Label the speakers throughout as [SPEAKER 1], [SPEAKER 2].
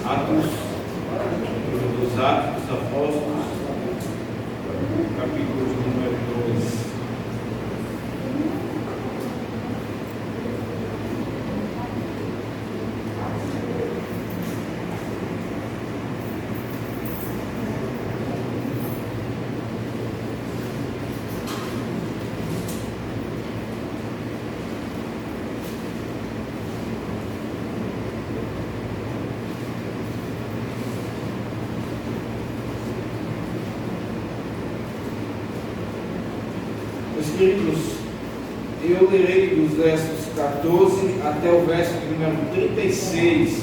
[SPEAKER 1] Atos dos Apóstolos, capítulo de número 2. Queridos, eu lerei dos versos 14 até o verso de número 36.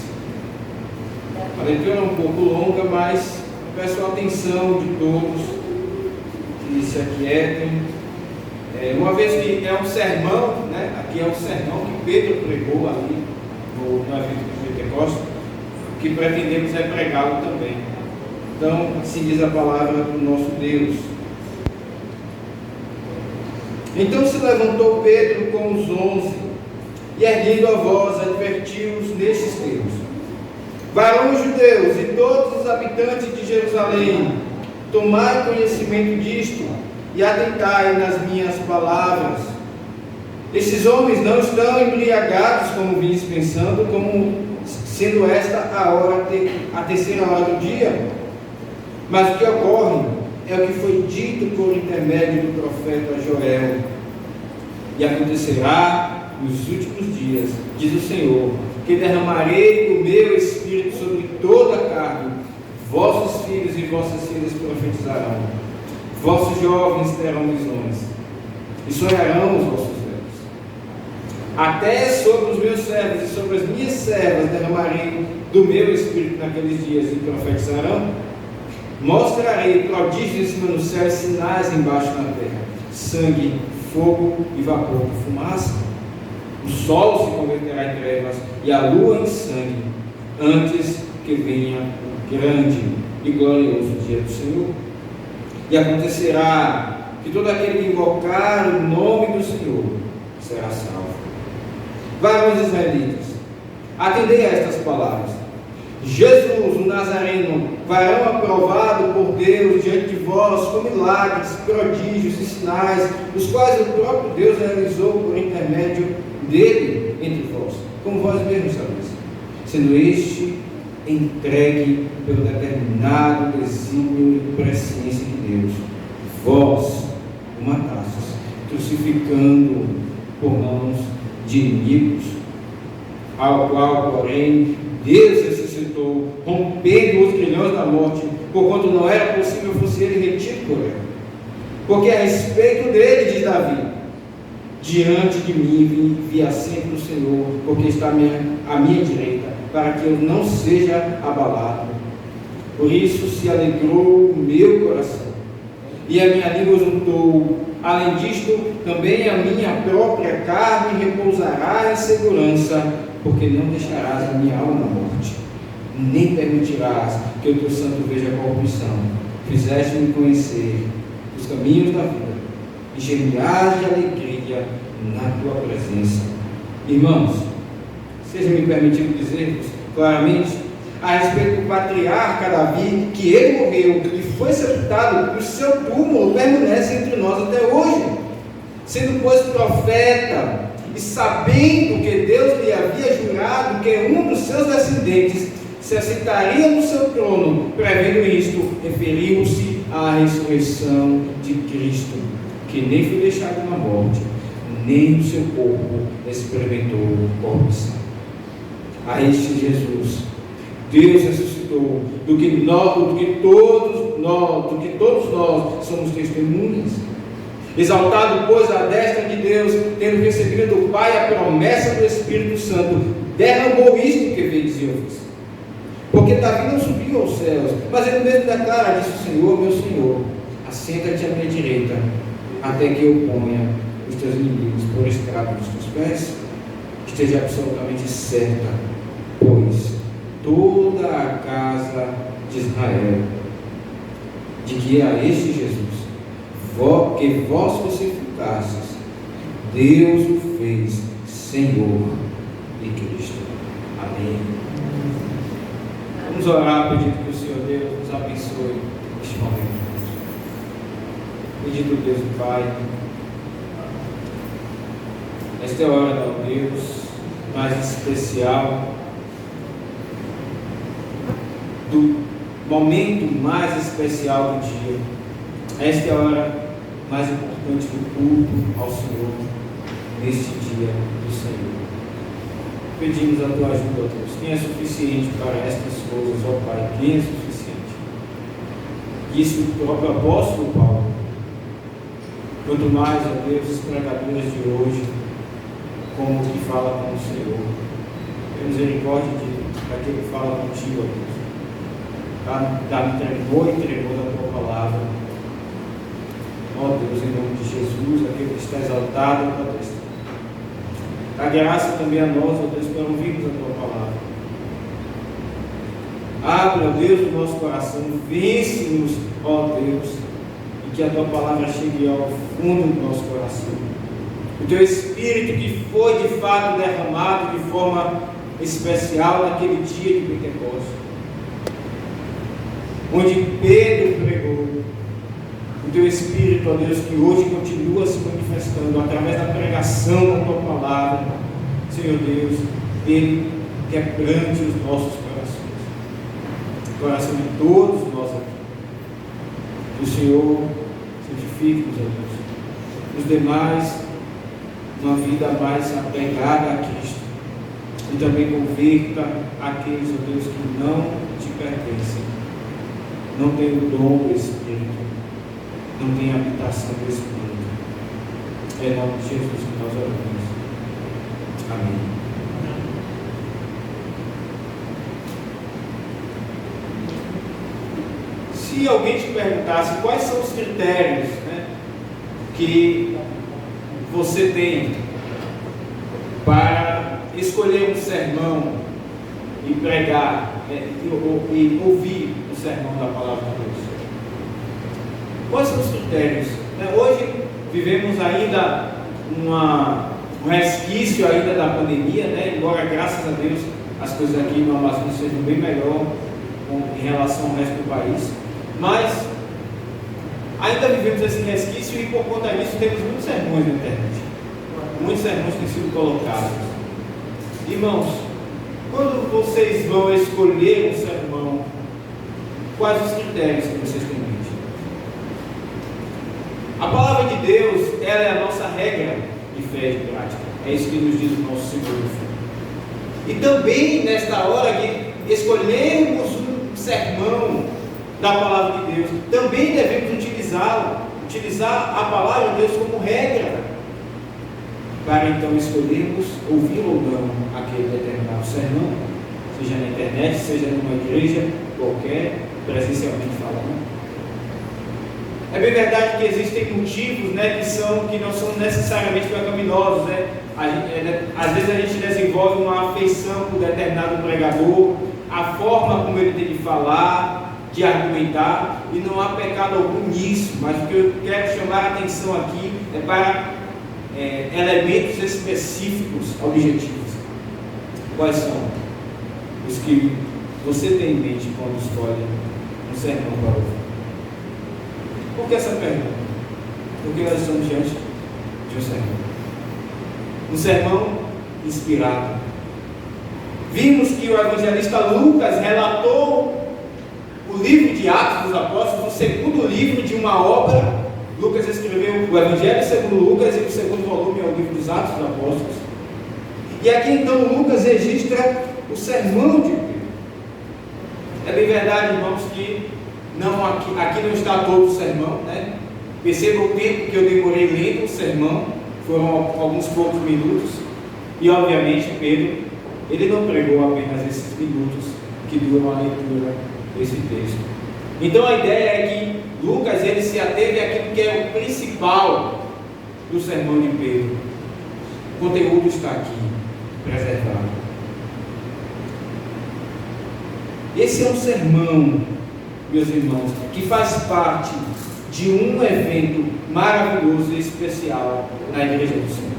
[SPEAKER 1] A leitura é um pouco longa, mas peço a atenção de todos que se aquietem. Uma vez que é um sermão, né? Aqui é um sermão que Pedro pregou ali no evento de Pentecostes, que pretendemos é pregá-lo também. Então, assim diz a palavra do nosso Deus. Então se levantou Pedro com os 11, e erguendo a voz, advertiu-os nestes termos: varões judeus e todos os habitantes de Jerusalém, tomai conhecimento disto, e atentai nas minhas palavras. Esses homens não estão embriagados, como vins pensando, como sendo esta a terceira hora do dia. Mas o que ocorre é o que foi dito por intermédio do profeta Joel. E acontecerá nos últimos dias, diz o Senhor, que derramarei o meu espírito sobre toda a carne. Vossos filhos e vossas filhas profetizarão, vossos jovens terão visões, e sonharão os vossos velhos. Até sobre os meus servos e sobre as minhas servas derramarei do meu espírito naqueles dias, e profetizarão. Mostrarei prodígios em cima do céu e sinais embaixo na terra: sangue, fogo e vapor de fumaça. O sol se converterá em trevas e a lua em sangue, antes que venha o grande e glorioso dia do Senhor. E acontecerá que todo aquele que invocar o nome do Senhor será salvo. Varões israelitas, atendei a estas palavras. Jesus, o Nazareno, varão aprovado por Deus diante de vós, com milagres, prodígios e sinais, os quais o próprio Deus realizou por intermédio dele entre vós, como vós mesmos sabeis, sendo este entregue pelo determinado desígnio e presciência de Deus. Vós o matastes, crucificando por mãos de inimigos, ao qual, porém, Deus ressuscitou, rompendo os grilhões da morte, porquanto não era possível fosse ele retido por ela. Porque a respeito dele, diz Davi: diante de mim via sempre o Senhor, porque está à minha direita, para que eu não seja abalado. Por isso se alegrou o meu coração, e a minha língua exultou. Além disto, também a minha própria carne repousará em segurança, porque não deixarás a minha alma na morte, nem permitirás que o teu santo veja a corrupção. Fizeste-me conhecer os caminhos da vida, e gemirás de alegria na tua presença. Irmãos, seja me permitido dizer-vos claramente a respeito do patriarca Davi, que ele morreu e foi sepultado, e o seu túmulo permanece entre nós até hoje, sendo pois profeta, e sabendo que Deus lhe havia jurado que um dos seus descendentes se assentaria no seu trono, prevendo isto, referiu-se à ressurreição de Cristo, que nem foi deixado na morte, nem o seu corpo experimentou corrupção. A este Jesus, Deus ressuscitou, do que todos nós somos testemunhas. Exaltado, pois, à destra de Deus, tendo recebido do Pai a promessa do Espírito Santo, derramou isto que veio dizer-vos. Porque Davi não subiu aos céus, mas ele mesmo declara: disse o Senhor, meu Senhor, assenta-te à minha direita, até que eu ponha os teus inimigos por estrado dos teus pés. Esteja absolutamente certa, pois, toda a casa de Israel, de que a este Jesus, que vós crucificastes, Deus o fez Senhor e Cristo. Amém. Vamos Vamos orar pedindo que o Senhor Deus nos abençoe neste momento. Pedindo Deus e Pai, esta é a hora, ó Deus, mais especial, do momento mais especial do dia. Esta é a hora mais importante do culto ao Senhor, neste dia do Senhor. Pedimos a tua ajuda, ó Deus. Quem é suficiente para estas coisas, ó Pai? Quem é suficiente? Disse o próprio apóstolo Paulo. Quanto mais, ó Deus, os pregadores de hoje, como o que fala com o Senhor. Tem misericórdia daquele que fala contigo, ó Deus. Dá-me tremor e tremor da tua palavra. Ó Deus, em nome de Jesus, aquele que está exaltado, ó Deus. Dá graça também a nós, ó Deus, para ouvirmos a tua palavra. Abre, ó Deus, o nosso coração, vence-nos, ó Deus, e que a tua palavra chegue ao fundo do nosso coração. O teu Espírito que foi de fato derramado de forma especial naquele dia de Pentecostes, onde Pedro pregou. O teu Espírito, ó Deus, que hoje continua se manifestando através da pregação da tua palavra, Senhor Deus, ele quebrante os nossos corações, o coração de todos nós aqui. Que o Senhor santifique-nos, ó Deus, os demais, uma vida mais apegada a Cristo, e também converta aqueles, ó Deus, que não te pertencem, não têm o dom do Espírito, não tem habitação do Espírito. É em nome de Jesus que nós oramos. Amém. Se alguém te perguntasse quais são os critérios, né, que você tem para escolher um sermão e pregar, e ouvir o sermão da palavra de Deus, quais são os critérios? Hoje vivemos ainda um resquício ainda da pandemia, embora graças a Deus as coisas aqui no Amazonas sejam bem melhor em relação ao resto do país, mas ainda vivemos esse resquício e por conta disso temos muitos sermões na internet, muitos sermões têm sido colocados. Irmãos, quando vocês vão escolher um sermão, quais os critérios que vocês têm? A palavra de Deus, ela é a nossa regra de fé e de prática. É isso que nos diz o nosso Senhor. E também, nesta hora de escolhermos um sermão da palavra de Deus, também devemos utilizar a palavra de Deus como regra, para então escolhermos ouvir ou não aquele determinado sermão, seja na internet, seja numa igreja qualquer, presencialmente falando. É bem verdade que existem motivos, que não são necessariamente pecaminosos, às vezes a gente desenvolve uma afeição por determinado pregador, a forma como ele tem de falar, de argumentar, e não há pecado algum nisso, mas o que eu quero chamar a atenção aqui é para elementos específicos, objetivos. Quais são os que você tem em mente quando escolhe um sermão para ouvir? Por que essa pergunta? Porque nós estamos diante de um sermão. Um sermão inspirado. Vimos que o evangelista Lucas relatou o livro de Atos dos Apóstolos, o segundo livro de uma obra. Lucas escreveu o Evangelho segundo Lucas e o segundo volume é o livro dos Atos dos Apóstolos. E aqui então Lucas registra o sermão de Pedro. É bem verdade, irmãos, que aqui não está todo o sermão, Perceba o tempo que eu demorei lendo o sermão, foram alguns poucos minutos, e obviamente Pedro, ele não pregou apenas esses minutos que duram a leitura desse texto. Então a ideia é que Lucas, ele se ateve àquilo que é o principal do sermão de Pedro. O conteúdo está aqui, preservado. Esse é um sermão, meus irmãos, que faz parte de um evento maravilhoso e especial na Igreja do Senhor: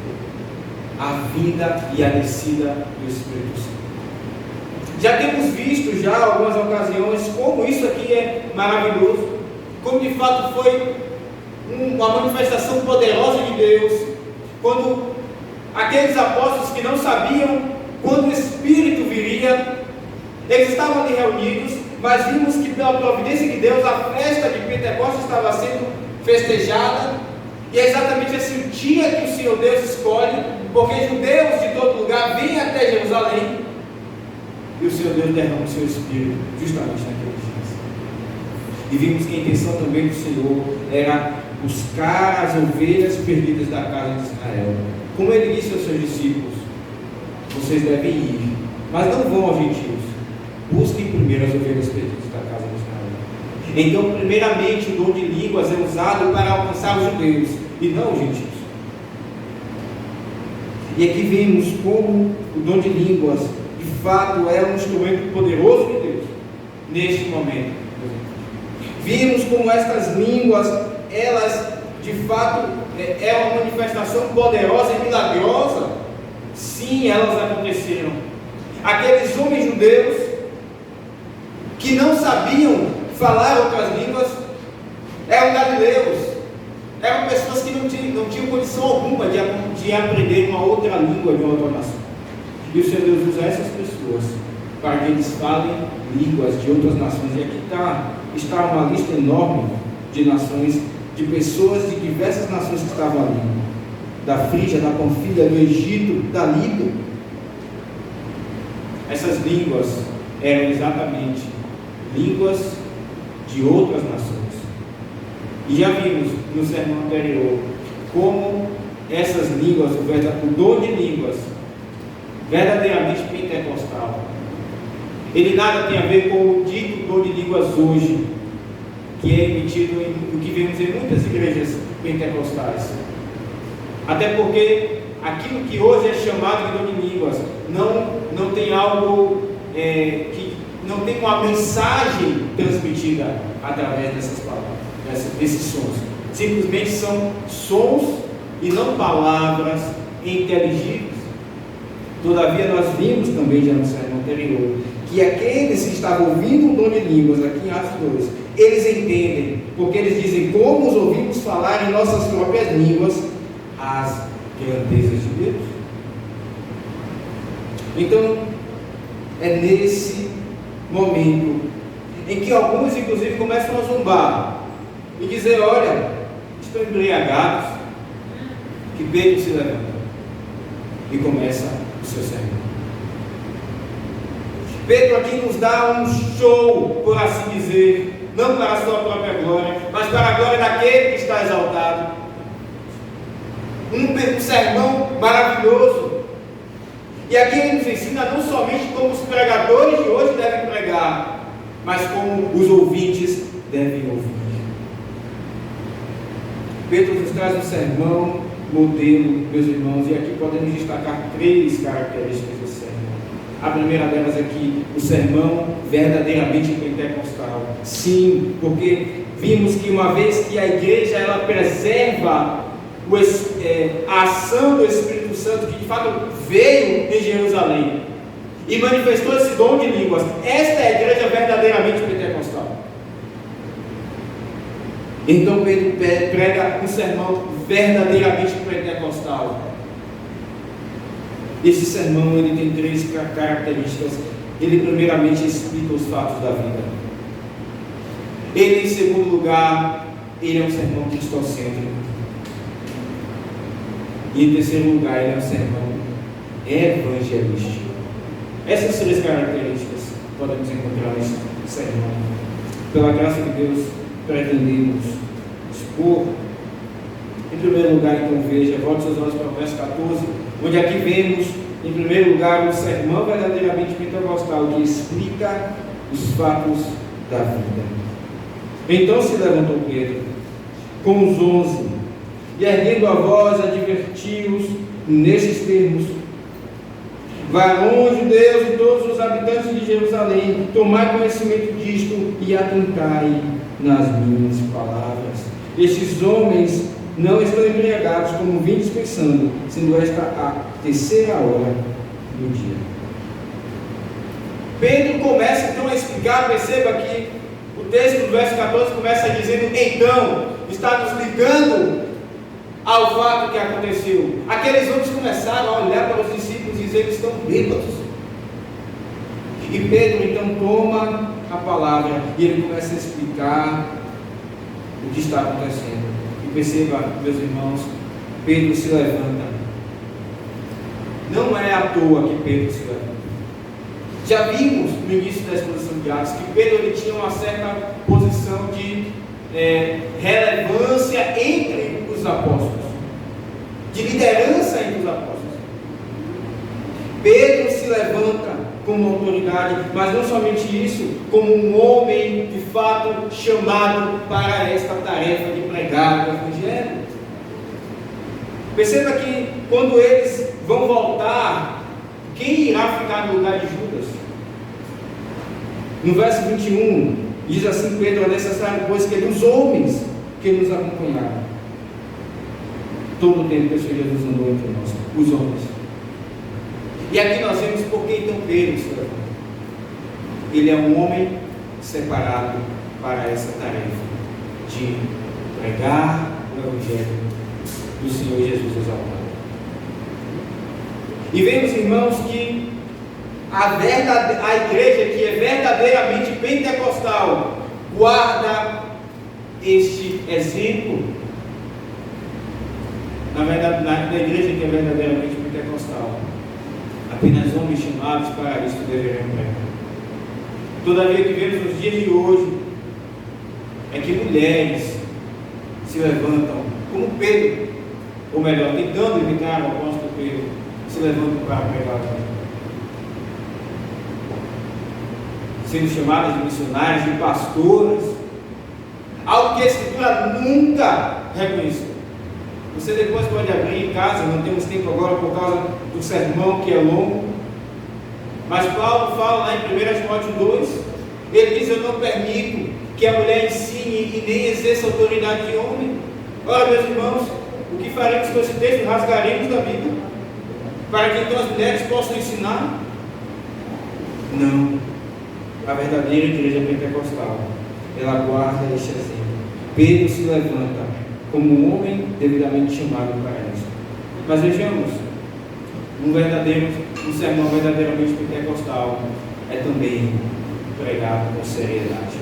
[SPEAKER 1] a vinda e a descida do Espírito Santo. Já temos visto já algumas ocasiões como isso aqui é maravilhoso, como de fato foi uma manifestação poderosa de Deus, quando aqueles apóstolos que não sabiam quando o Espírito viria, eles estavam ali reunidos, mas vimos que pela providência de Deus a festa de Pentecostes estava sendo festejada, e é exatamente assim o dia que o Senhor Deus escolhe, porque judeus de todo lugar vêm até Jerusalém, e o Senhor Deus derrama o seu Espírito justamente naqueles dias. E vimos que a intenção também do Senhor era buscar as ovelhas perdidas da casa de Israel. Como ele disse aos seus discípulos: vocês devem ir, mas não vão aos gentios, busquem primeiro as ovelhas perdidas da casa de Israel. Então, primeiramente, o dom de línguas é usado para alcançar os judeus e não os gentios. E aqui vemos como o dom de línguas de fato é um instrumento poderoso de Deus neste momento. Vimos como estas línguas, elas de fato é uma manifestação poderosa e milagrosa. Sim, elas aconteceram. Aqueles homens judeus que não sabiam falar outras línguas eram galileus, eram pessoas que não tinham condição alguma de aprender uma outra língua de uma outra nação. E o Senhor Deus usa essas pessoas para que eles falem línguas de outras nações. E aqui está uma lista enorme de nações, de pessoas de diversas nações que estavam ali, da Frígia, da Panfilha, do Egito, da Líbia. Essas línguas eram exatamente línguas de outras nações. E já vimos no sermão anterior como essas línguas, o dom de línguas verdadeiramente pentecostal, ele nada tem a ver com o dito dom de línguas hoje, que é emitido o que vemos em muitas igrejas pentecostais. Até porque aquilo que hoje é chamado de dom de línguas não tem algo que não tem uma mensagem transmitida através dessas palavras, desses sons. Simplesmente são sons e não palavras inteligíveis. Todavia, nós vimos também já no sermão anterior que aqueles que estavam ouvindo o dom de línguas aqui em Atos 2, eles entendem, porque eles dizem: como os ouvimos falar em nossas próprias línguas as grandezas de Deus. Então, é nesse momento em que alguns inclusive começam a zombar e dizer: olha, estão embriagados, que Pedro se levanta e começa o seu sermão. Pedro aqui nos dá um show, por assim dizer, não para a sua própria glória, mas para a glória daquele que está exaltado. Um sermão maravilhoso. E aqui ele nos ensina não somente como os pregadores de hoje devem pregar, mas como os ouvintes devem ouvir. Pedro nos traz um sermão modelo, meus irmãos, e aqui podemos destacar 3 características do sermão. A primeira delas é que o sermão verdadeiramente pentecostal. Sim, porque vimos que uma vez que a igreja ela preserva a ação do Espírito Santo, que de fato veio em Jerusalém e manifestou esse dom de línguas, esta é a igreja verdadeiramente pentecostal. Então Pedro prega um sermão verdadeiramente pentecostal. Esse sermão ele tem 3 características. Ele primeiramente explica os fatos da vida. Ele, em segundo lugar, ele é um sermão cristocêntrico. E em terceiro lugar, ele é um sermão evangelístico. Essas 3 características podemos encontrar nesse sermão. Pela graça de Deus, pretendemos expor. Em primeiro lugar, então, veja, volte seus olhos para o verso 14, onde aqui vemos, em primeiro lugar, um sermão verdadeiramente pentecostal que explica os fatos da vida. Então se levantou Pedro com os 11 e, erguendo a voz, advertiu-os nestes termos: varões judeus e todos os habitantes de Jerusalém, tomai conhecimento disto e atentai nas minhas palavras. Estes homens não estão embriagados como vim dispensando, sendo esta a 3ª hora do dia. Pedro começa então a explicar, perceba que o texto do verso 14 começa dizendo: então, está nos ligando ao fato que aconteceu. Aqueles homens começaram a olhar para os discípulos e dizer: eles estão bêbados. E Pedro então toma a palavra e ele começa a explicar o que está acontecendo. E perceba, meus irmãos, Pedro se levanta. Não é à toa que Pedro se levanta. Já vimos no início da exposição de Atos que Pedro ele tinha uma certa posição de relevância entre os apóstolos, de liderança entre os apóstolos. Pedro se levanta como autoridade, mas não somente isso, como um homem de fato chamado para esta tarefa de pregar o Evangelho. Perceba que quando eles vão voltar, quem irá ficar no lugar de Judas? No verso 21, diz assim: Pedro, é necessário, pois, que dos homens que nos acompanharam, todo o tempo que o Senhor Jesus andou entre nós, os homens. E aqui nós vemos por que então Pedro se levanta. Ele é um homem separado para essa tarefa de pregar o Evangelho do Senhor Jesus exaltado. E vemos, irmãos, que a igreja que é verdadeiramente pentecostal guarda este exemplo. Na verdade, na igreja que é verdadeiramente pentecostal, apenas homens chamados para isso deveriam pregar. Todavia, o que vemos nos dias de hoje é que mulheres se levantam, como Pedro, ou melhor, tentando imitar o apóstolo Pedro, se levantam para pregar o Evangelho, sendo chamadas de missionárias, de pastoras, algo que a Escritura nunca reconheceu. Você depois pode abrir em casa, não temos tempo agora por causa do sermão que é longo, mas Paulo fala lá em 1 Timóteo 2, ele diz: eu não permito que a mulher ensine e nem exerça autoridade de homem. Ora, meus irmãos, o que faremos com esse texto? Rasgaremos da Bíblia, para que então as mulheres possam ensinar? Não. A verdadeira igreja pentecostal, ela guarda este exemplo. Pedro se levanta como um homem devidamente chamado para isso. Mas vejamos, um sermão verdadeiramente pentecostal é também pregado com seriedade.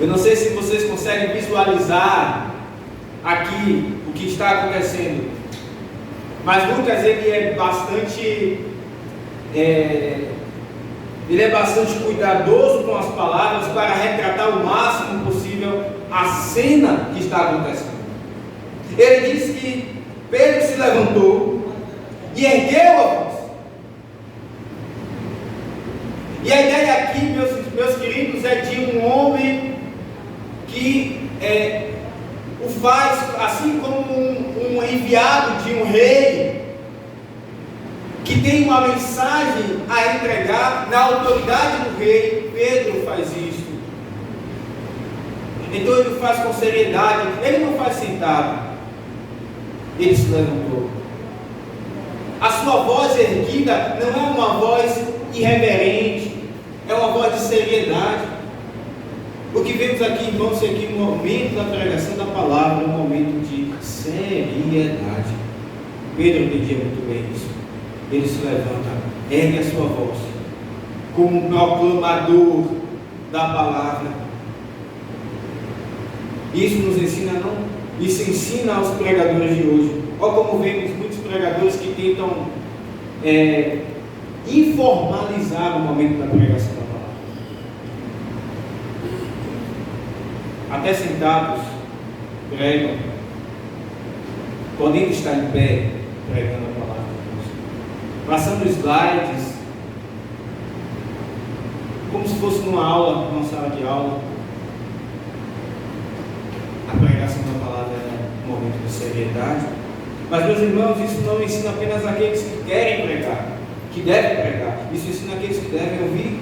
[SPEAKER 1] Eu não sei se vocês conseguem visualizar aqui o que está acontecendo, mas Lucas ele é bastante cuidadoso com as palavras para retratar o máximo possível a cena que está acontecendo. Ele diz que Pedro se levantou e ergueu a voz. E a ideia aqui, meus queridos, é de um homem que o faz assim como um enviado de um rei, que tem uma mensagem a entregar na autoridade do rei. Pedro faz isso. Então ele faz com seriedade, ele não faz sentado, ele se levantou. A sua voz erguida não é uma voz irreverente, é uma voz de seriedade. O que vemos aqui, irmãos, é que no momento da pregação da palavra, é um momento de seriedade. Pedro entendia muito bem isso. Ele se levanta, ergue a sua voz, como um proclamador da palavra. Isso nos ensina, não? Isso ensina aos pregadores de hoje. Olha como vemos muitos pregadores que tentam informalizar o momento da pregação da palavra. Até sentados, pregam, podendo estar em pé, pregando a palavra. Passando slides, como se fosse numa aula, numa sala de aula. A pregação da palavra é um momento de seriedade. Mas, meus irmãos, isso não ensina apenas aqueles que querem pregar, que devem pregar. Isso ensina aqueles que devem ouvir.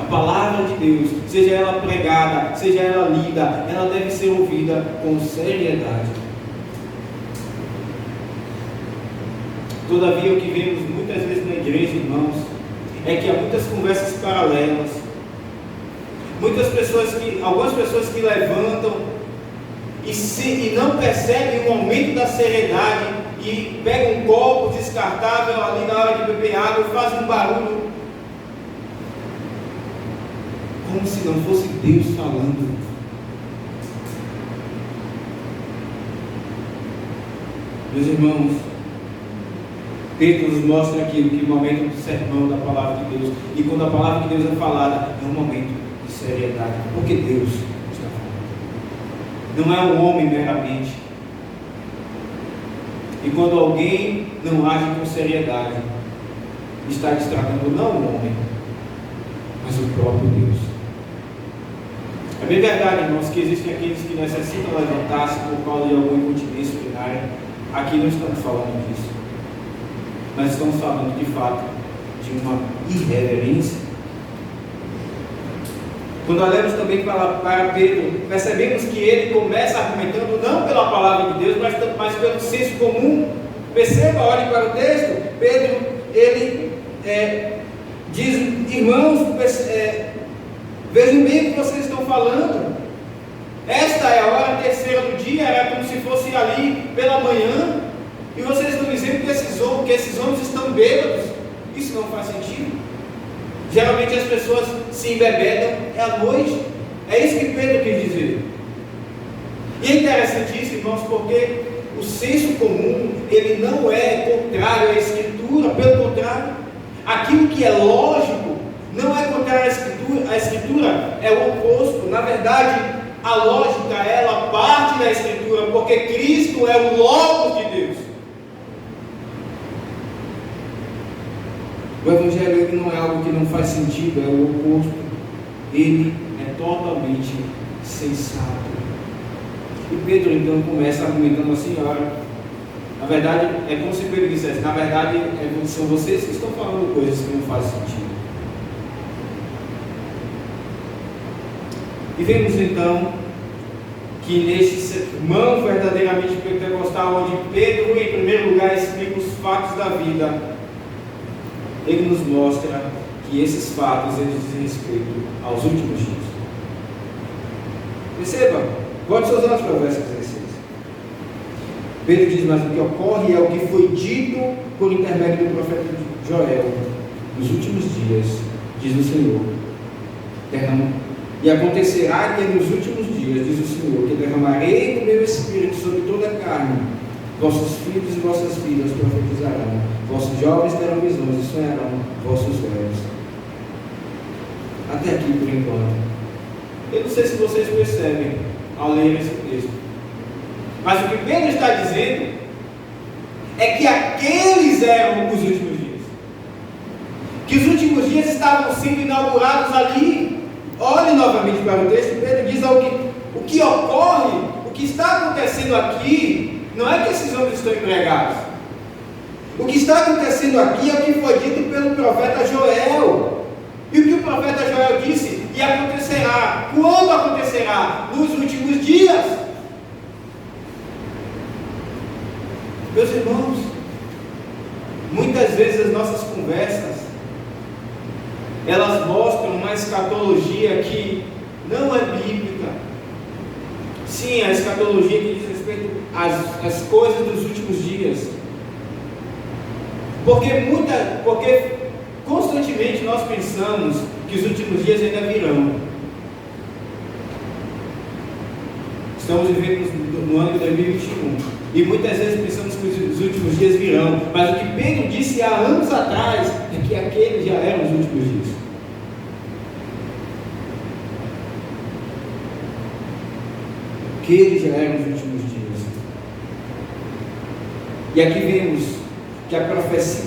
[SPEAKER 1] A palavra de Deus, seja ela pregada, seja ela lida, ela deve ser ouvida com seriedade. Todavia, o que vemos muitas vezes na igreja, irmãos, é que há muitas conversas paralelas, algumas pessoas que levantam e não percebem o aumento da seriedade e pegam um copo descartável ali na hora de beber água e fazem um barulho, como se não fosse Deus falando. Meus irmãos, Pedro nos mostra aqui que o momento do sermão da palavra de Deus, e quando a palavra de Deus é falada, é um momento de seriedade, porque Deus está falando. Não é um homem meramente. E quando alguém não age com seriedade, está destratando não o homem, mas o próprio Deus. É bem verdade, irmãos, que existem aqueles que necessitam levantar-se por causa de alguma incontinência urinária. Aqui não estamos falando disso, mas estamos falando de fato de uma irreverência. Quando olhamos também para Pedro, percebemos que ele começa argumentando não pela palavra de Deus, mas pelo senso comum. Perceba, olhe para o texto. Pedro, ele diz: irmãos, vejam bem o que vocês estão falando. Esta é a hora terceira do dia, era como se fosse ali pela manhã, e vocês estão dizendo que esses homens estão bêbados. Isso não faz sentido. Geralmente as pessoas se embebedam à noite. É isso que Pedro quis dizer. E é interessante isso, irmãos, porque o senso comum, ele não é contrário à Escritura. Pelo contrário, aquilo que é lógico não é contrário à Escritura, é o oposto. Na verdade, a lógica, ela parte da Escritura, porque Cristo é o Logos de Deus. O Evangelho ele não é algo que não faz sentido, é o oposto. Ele é totalmente sensato. E Pedro então começa argumentando assim: olha, na verdade, é como se Pedro dissesse, na verdade, são vocês que estão falando coisas que não fazem sentido. E vemos então que neste sermão verdadeiramente pentecostal, onde Pedro, em primeiro lugar, explica os fatos da vida, ele nos mostra que esses fatos eles dizem respeito aos últimos dias. Perceba, bote seus olhos para o verso 16. Pedro diz: mas o que ocorre é o que foi dito por intermédio do profeta Joel: nos últimos dias, diz o Senhor, e acontecerá que nos últimos dias, diz o Senhor, que derramarei do meu Espírito sobre toda a carne. Vossos filhos e vossas filhas profetizarão, vossos jovens terão visões e sonharão, vossos velhos. Até aqui por enquanto. Eu não sei se vocês percebem ao ler esse texto, mas o que Pedro está dizendo é que aqueles eram os últimos dias, que os últimos dias estavam sendo inaugurados ali. Olhe novamente para o texto. Pedro diz o que ocorre, o que está acontecendo aqui, não é que esses homens estão empregados. O que está acontecendo aqui é o que foi dito pelo profeta Joel. E o que o profeta Joel disse? E acontecerá. Quando acontecerá? Nos últimos dias. Meus irmãos, muitas vezes as nossas conversas, elas mostram uma escatologia que não é bíblica. Sim, a escatologia que diz respeito às coisas dos últimos dias. Porque constantemente nós pensamos que os últimos dias ainda virão. Estamos vivendo no ano de 2021 e muitas vezes pensamos que os últimos dias virão, mas o que Pedro disse há anos atrás é que aqueles já eram os últimos dias. Aqueles já eram os últimos dias. E aqui vemos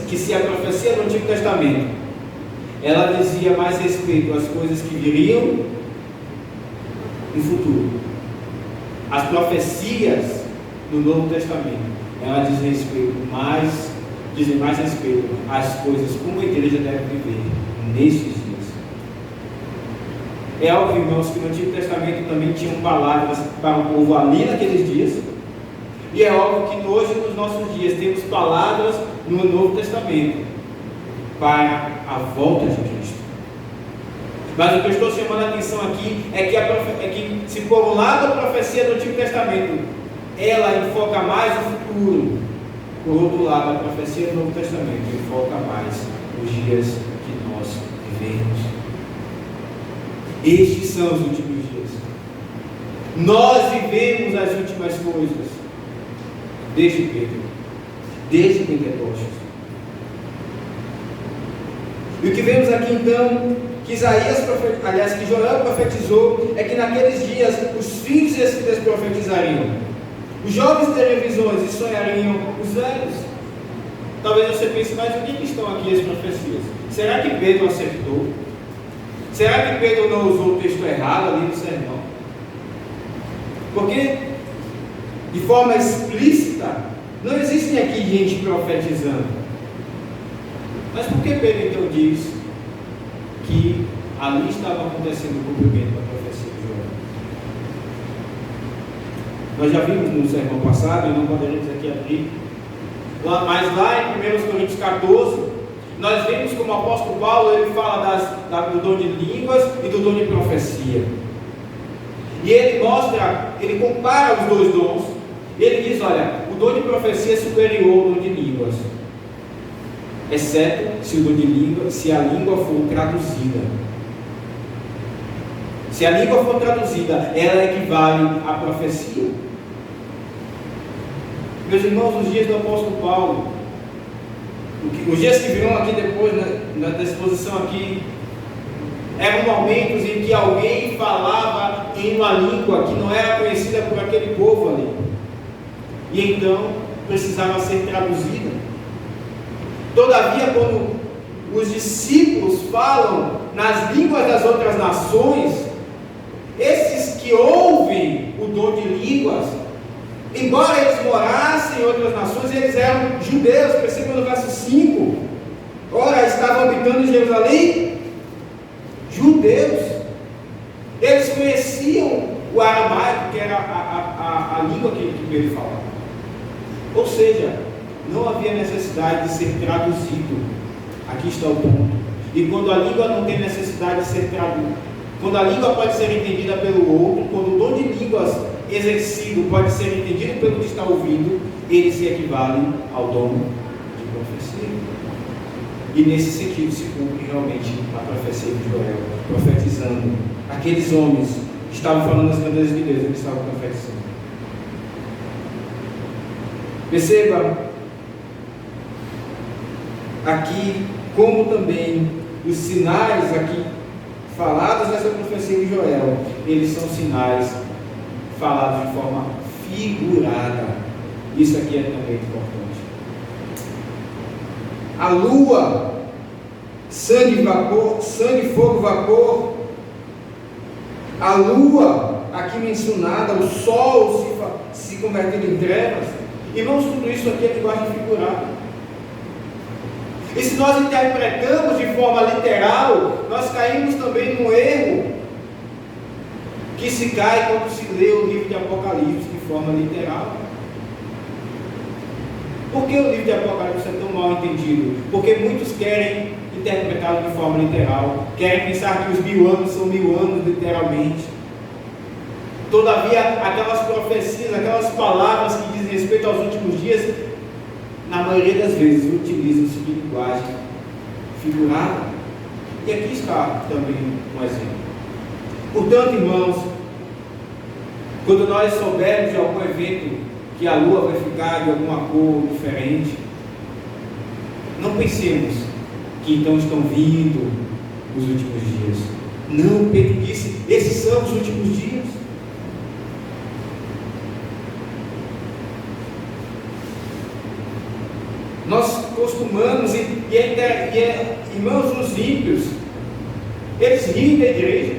[SPEAKER 1] que se a profecia do Antigo Testamento ela dizia mais respeito às coisas que viriam no futuro, as profecias do Novo Testamento ela dizem mais respeito às coisas como a igreja deve viver nesses dias. É óbvio, irmãos, que no Antigo Testamento também tinham palavras para o povo ali naqueles dias, E é óbvio que hoje, nos nossos dias, temos palavras no Novo Testamento para a volta de Cristo. Mas o que eu estou chamando a atenção aqui é que se por um lado a profecia do Antigo Testamento, ela enfoca mais o futuro, por outro lado a profecia do Novo Testamento enfoca mais os dias que nós vivemos. Estes são os últimos dias. Nós vivemos as últimas coisas, desde Pedro, desde Pentecostes. E o que vemos aqui então, que Joel profetizou, é que naqueles dias os filhos desses profetizariam, os jovens teriam visões e sonhariam os velhos. Talvez você pense, mas onde estão aqui as profecias? Será que Pedro acertou? Será que Pedro não usou o texto errado ali no sermão? Porque, de forma explícita, não existe aqui gente profetizando. Mas por que Pedro então diz que ali estava acontecendo o cumprimento da profecia de Joel? Nós já vimos no sermão passado, e não poderemos aqui abrir, mas lá em 1 Coríntios 14, nós vemos como o apóstolo Paulo ele fala do dom de línguas e do dom de profecia. E ele compara os dois dons. Ele diz, olha, o dom de profecia é superior ao dom de línguas, exceto se a língua for traduzida. Se a língua for traduzida, ela equivale à profecia. Meus irmãos, os dias do apóstolo Paulo, os dias que virão aqui depois, na exposição aqui, eram momentos em que alguém falava em uma língua que não era conhecida por aquele povo ali, e então precisava ser traduzida. Todavia, quando os discípulos falam nas línguas das outras nações, esses que ouvem o dom de línguas, embora eles morassem em outras nações, eles eram judeus. Percebam no verso 5, ora, estavam habitando em Jerusalém judeus. Eles conheciam o aramaico, que era a língua que Pedro falava. Ou seja, não havia necessidade de ser traduzido. Aqui está o ponto. E quando a língua não tem necessidade de ser traduzida, quando a língua pode ser entendida pelo outro, quando o dom de línguas exercido pode ser entendido pelo que está ouvindo, ele se equivale ao dom de profecia. E nesse sentido se cumpre realmente a profecia de Joel, profetizando. Aqueles homens que estavam falando as grandezas de Deus, eles estavam profetizando. Perceba aqui como também os sinais aqui falados nessa profecia de Joel, eles são sinais falados de forma figurada. Isso aqui é também importante. A lua, sangue, vapor, sangue, fogo, vapor. A lua, aqui mencionada, o sol se convertendo em trevas. Irmãos, tudo isso aqui é linguagem figurada. E se nós interpretamos de forma literal, nós caímos também no erro que se cai quando se lê o livro de Apocalipse de forma literal. Por que o livro de Apocalipse é tão mal entendido? Porque muitos querem interpretá-lo de forma literal, querem pensar que os 1000 anos são 1000 anos literalmente. Todavia, aquelas profecias, aquelas palavras que dizem respeito aos últimos dias, na maioria das vezes utilizam-se de linguagem figurada. E aqui está também um exemplo. Portanto, irmãos, quando nós soubermos de algum evento que a lua vai ficar de alguma cor diferente, não pensemos que então estão vindo os últimos dias. Não, Pedro disse, esses são os últimos dias. Nós costumamos, irmãos, os ímpios, eles riem da igreja.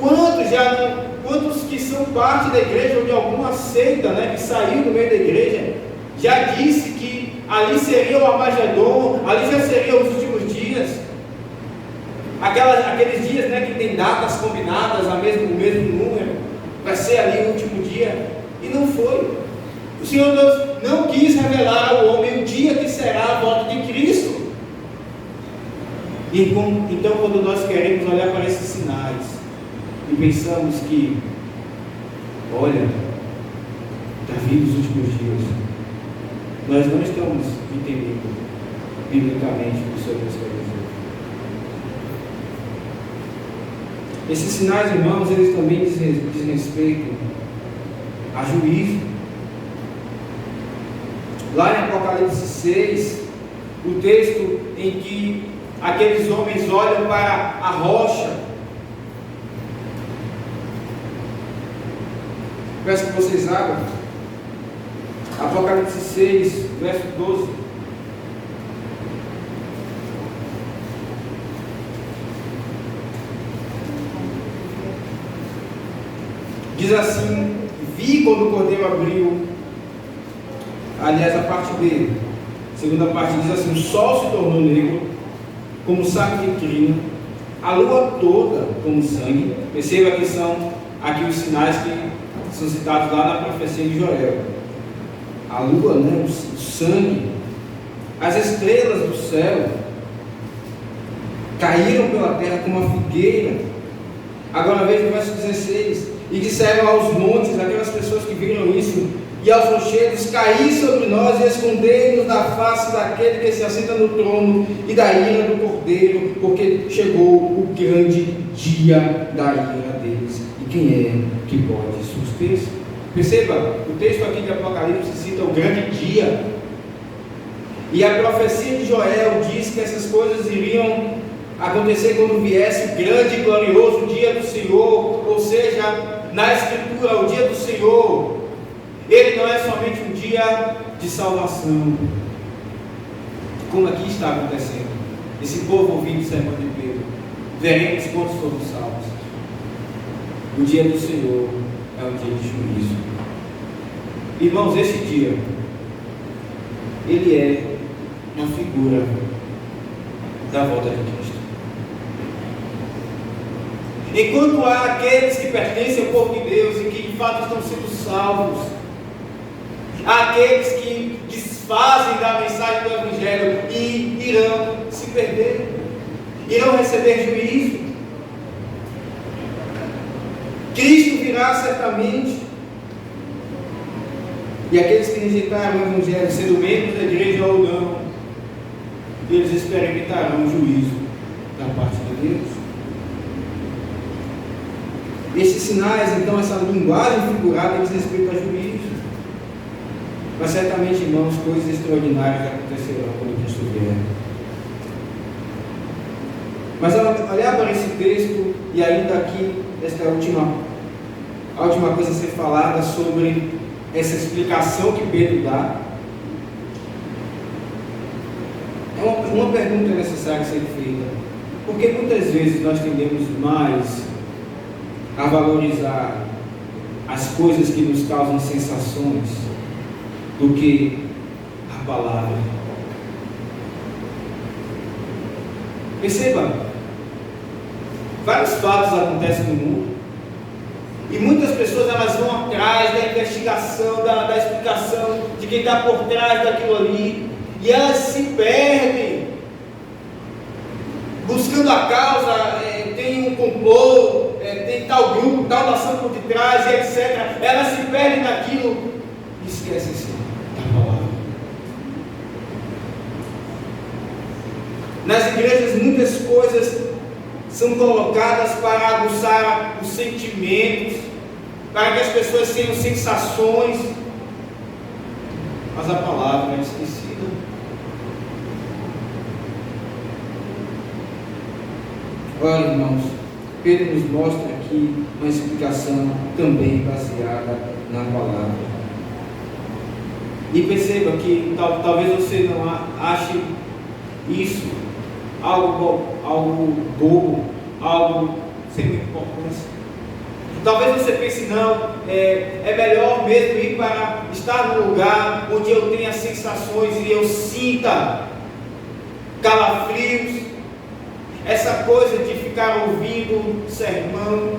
[SPEAKER 1] Quantos que são parte da igreja ou de alguma seita, que saiu do meio da igreja, já disse que ali seria o Armagedon, ali já seriam os últimos dias, aqueles dias que tem datas combinadas, o mesmo número, vai ser ali o último dia, e não foi. O Senhor Deus não quis revelar ao homem o dia que será a volta de Cristo. Então, quando nós queremos olhar para esses sinais e pensamos que, olha, está vindo os últimos dias, nós não estamos entendendo biblicamente o que o Senhor Deus quer dizer. Esses sinais, irmãos, eles também dizem respeito a juízo. Lá em Apocalipse 6, o texto em que aqueles homens olham para a rocha. Peço que vocês abram. Apocalipse 6, verso 12. Diz assim: vi quando o cordeiro abriu. Aliás, a parte B, a segunda parte diz assim: o sol se tornou negro, como saco de crina, a lua toda como sangue. Perceba que são aqui os sinais que são citados lá na profecia de Joel. A lua, né, o sangue, as estrelas do céu caíram pela terra como uma figueira. Agora veja o verso 16: e disseram aos montes, aquelas pessoas que viram isso, e aos rochedos: caí sobre nós e escondei-nos da face daquele que se assenta no trono e da ira do cordeiro, porque chegou o grande dia da ira deles. E quem é que pode suster-se? Perceba, o texto aqui de Apocalipse cita o grande dia, e a profecia de Joel diz que essas coisas iriam acontecer quando viesse o grande e glorioso dia do Senhor. Ou seja, na Escritura, o dia do Senhor, ele não é somente um dia de salvação, como aqui está acontecendo. Esse povo ouvindo o sermão de Pedro, veremos quantos foram salvos. O dia do Senhor é um dia de juízo. Irmãos, esse dia, ele é uma figura da volta de Cristo. Enquanto há aqueles que pertencem ao povo de Deus e que de fato estão sendo salvos, há aqueles que desfazem da mensagem do Evangelho e irão se perder, irão receber juízo. Cristo virá certamente, e aqueles que rejeitaram o Evangelho, sendo membros da igreja ou não, eles experimentarão o juízo da parte de Deus. Esses sinais, então, essa linguagem figurada diz respeito a juízo. Mas certamente, irmãos, coisas extraordinárias acontecerão quando Cristo vier. Mas ao olhar para esse texto, e ainda aqui, a última coisa a ser falada sobre essa explicação que Pedro dá, uma pergunta necessária ser feita: por que muitas vezes nós tendemos mais a valorizar as coisas que nos causam sensações do que a palavra? Perceba, vários fatos acontecem no mundo e muitas pessoas elas vão atrás da investigação, da explicação de quem está por trás daquilo ali, e elas se perdem buscando a causa. Tem um complô, tem tal grupo, tal nação por detrás, e etc. Elas se perdem naquilo e esquecem-se da palavra. Nas igrejas muitas coisas são colocadas para aguçar os sentimentos, para que as pessoas tenham sensações, mas a palavra é esquecida. Olha, irmãos, Pedro nos mostra aqui uma explicação também baseada na palavra. E perceba que talvez você não ache isso algo bobo, algo sem muita importância. Talvez você pense: não, é melhor mesmo ir para estar num lugar onde eu tenha sensações e eu sinta calafrios. Essa coisa de ficar ouvindo sermão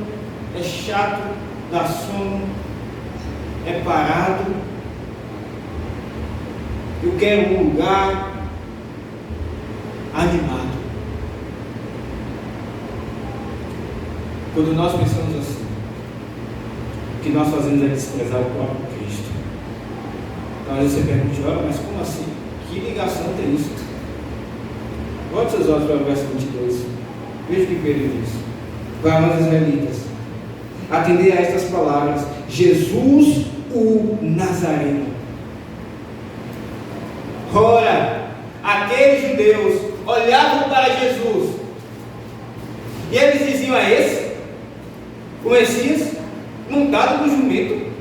[SPEAKER 1] é chato, dá sono, é parado. Eu quero um lugar animado. Quando nós pensamos assim, o que nós fazemos é desprezar o próprio Cristo. Então às vezes você pergunta, olha, mas como assim? Que ligação tem isso? Volte seus olhos para o verso 22. Veja o que Pedro diz. Varões israelitas, atendei a estas palavras: Jesus o Nazareno. Ora, aqueles judeus olhavam para Jesus e eles diziam: é esse o Messias, montado no jumento,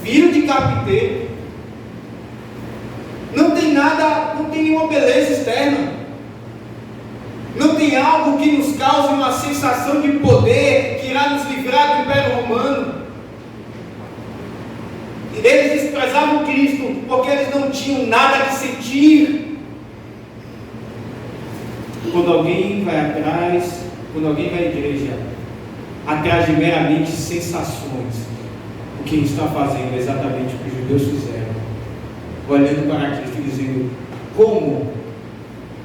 [SPEAKER 1] filho de carpinteiro? Não tem nada, não tem nenhuma beleza externa, não tem algo que nos cause uma sensação de poder que irá nos livrar do Império Romano. Eles desprezavam Cristo porque eles não tinham nada que sentir. Quando alguém vai atrás, quando alguém vai à igreja atrás de meramente sensações, o que ele está fazendo é exatamente o que os judeus fizeram, olhando para Cristo e dizendo: como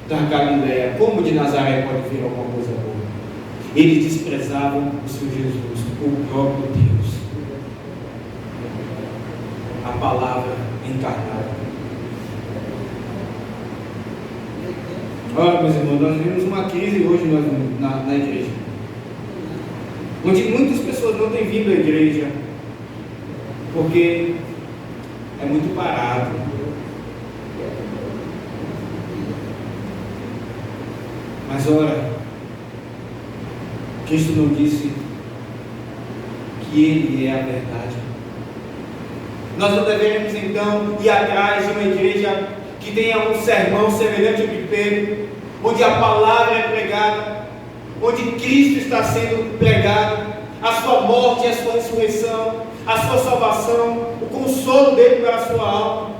[SPEAKER 1] da Galileia, como de Nazaré pode vir alguma coisa boa? Eles desprezavam o Senhor Jesus, o próprio Deus, a palavra encarnada. Olha, meus irmãos, nós vivemos uma crise hoje na igreja, onde muitas pessoas não têm vindo à igreja porque é muito parado. Mas ora, Cristo não disse que Ele é a verdade. Nós não devemos então ir atrás de uma igreja que tenha um sermão semelhante ao de Pedro, onde a palavra é pregada, onde Cristo está sendo pregado, a sua morte e a sua ressurreição, a sua salvação, o consolo dele para a sua alma.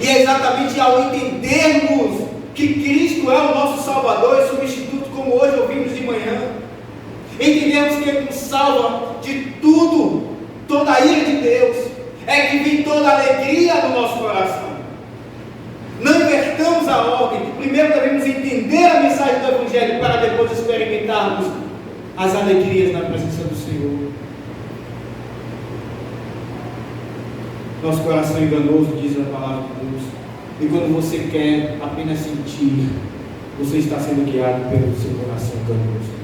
[SPEAKER 1] E é exatamente ao entendermos que Cristo é o nosso Salvador e substituto, como hoje ouvimos de manhã, entendemos que Ele nos salva de tudo, toda a ira de Deus, é que vem toda a alegria no nosso coração. Não invertamos a ordem. Primeiro devemos entender a mensagem do Evangelho para depois experimentarmos as alegrias na presença do Senhor. Nosso coração é enganoso, diz a palavra de Deus. E quando você quer apenas sentir, você está sendo guiado pelo seu coração enganoso.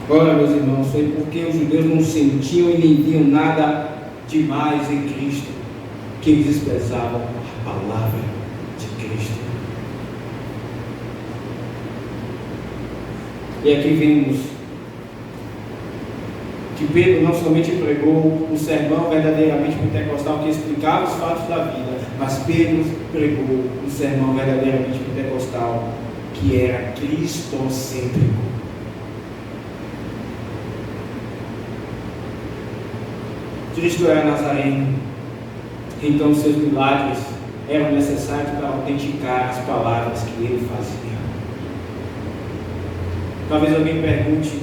[SPEAKER 1] Ora, meus irmãos, foi porque os judeus não sentiam e nem viam nada demais em Cristo que eles desprezavam a palavra de Cristo. E aqui vemos que Pedro não somente pregou um sermão verdadeiramente pentecostal que explicava os fatos da vida, mas Pedro pregou um sermão verdadeiramente pentecostal que era cristocêntrico. Cristo era Nazareno, então seus milagres eram necessários para autenticar as palavras que ele fazia. Talvez alguém pergunte: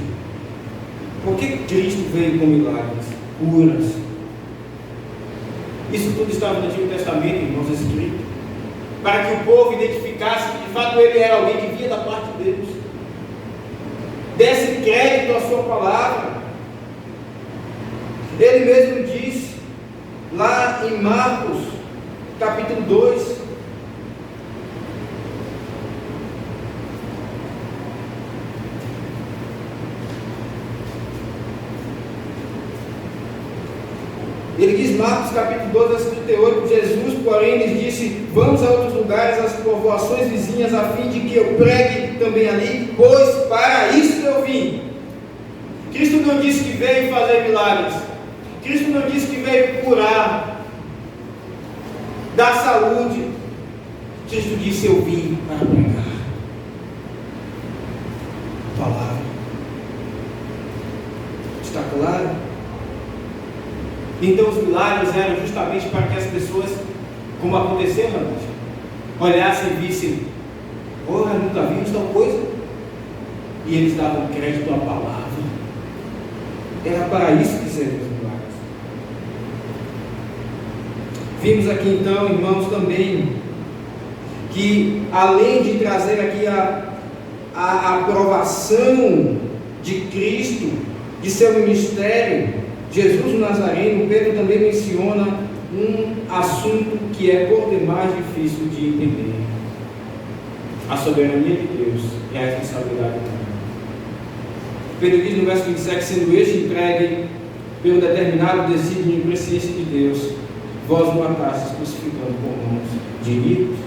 [SPEAKER 1] por que Cristo veio com milagres, curas? Isso tudo estava no Antigo Testamento, irmãos, escrito, para que o povo identificasse que de fato ele era alguém que vinha da parte de Deus, desse crédito à sua palavra. Ele mesmo disse lá em Marcos capítulo 2, ele diz, Marcos capítulo 2, versículo 38, Jesus, porém, lhes disse: vamos a outros lugares, às povoações vizinhas, a fim de que eu pregue também ali, pois para isso eu vim. Cristo não disse que veio fazer milagres, Cristo não disse que veio curar, dar saúde. Cristo disse: eu vim para pregar a palavra. Está claro? Então os milagres eram justamente para que as pessoas, como aconteceu na noite, olhassem e vissem: ora, nunca vimos tal coisa. E eles davam crédito à palavra. Era para isso que serviam os milagres. Vimos aqui então, irmãos, também, que além de trazer aqui a aprovação de Cristo, de seu ministério, Jesus o Nazareno, Pedro também menciona um assunto que é por demais difícil de entender: a soberania de Deus e a responsabilidade humana. Pedro diz no verso 27, sendo este entregue pelo determinado desígnio e presciência de Deus, vós o matastes crucificando por mãos de ímpios.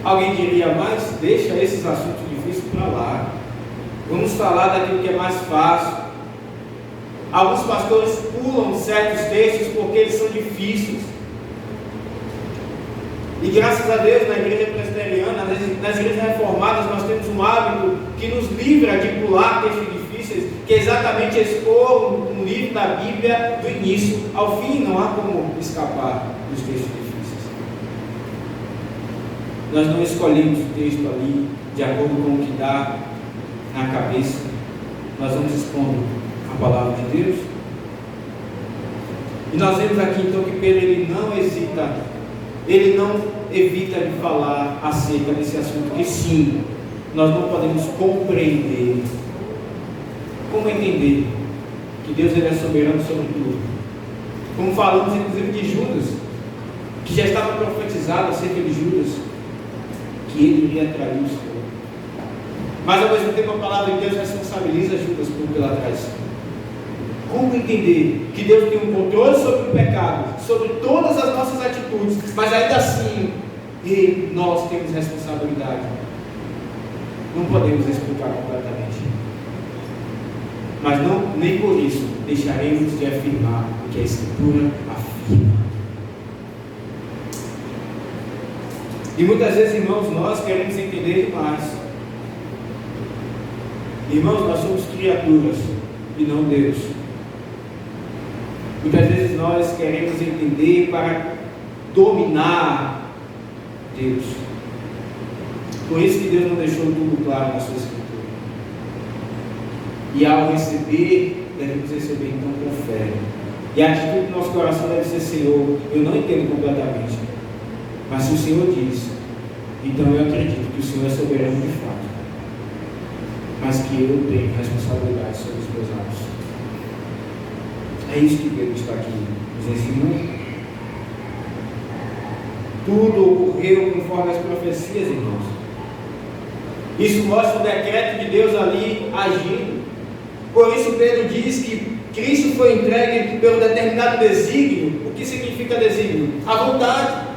[SPEAKER 1] Alguém diria, mas deixa esses assuntos difíceis para lá, vamos falar daquilo que é mais fácil. Alguns pastores pulam certos textos porque eles são difíceis. E graças a Deus, na igreja presbiteriana, nas igrejas reformadas, nós temos um hábito que nos livra de pular textos difíceis, que é exatamente expor um livro da Bíblia do início ao fim. Não há como escapar dos textos difíceis. Nós não escolhemos o texto ali de acordo com o que dá na cabeça. Nós vamos expondo a palavra de Deus. E nós vemos aqui então que Pedro ele não evita de falar acerca desse assunto, que sim, nós não podemos compreender. Como entender que Deus ele é soberano sobre tudo? Como falamos inclusive de Judas, que já estava profetizado acerca de Judas, que ele iria trair o Senhor. Mas ao mesmo tempo a palavra de Deus responsabiliza Judas pela traição. Como entender que Deus tem um controle sobre o pecado, sobre todas as nossas atitudes, mas ainda assim nós temos responsabilidade? Não podemos explicar completamente, mas nem por isso deixaremos de afirmar o que a Escritura afirma. E muitas vezes, irmãos, nós queremos entender demais. Irmãos, nós somos criaturas e não Deus. Muitas vezes nós queremos entender para dominar Deus. Por isso que Deus não deixou tudo claro na sua Escritura. E ao receber, devemos receber então com fé. E a atitude do nosso coração deve ser: Senhor, eu não entendo completamente, mas se o Senhor diz, então eu acredito que o Senhor é soberano de fato, mas que eu tenho responsabilidade sobre os meus atos. É isso que Pedro está aqui nos ensinando. Tudo ocorreu conforme as profecias, irmãos. Isso mostra o decreto de Deus ali agindo. Por isso Pedro diz que Cristo foi entregue pelo determinado desígnio. O que significa desígnio? A vontade.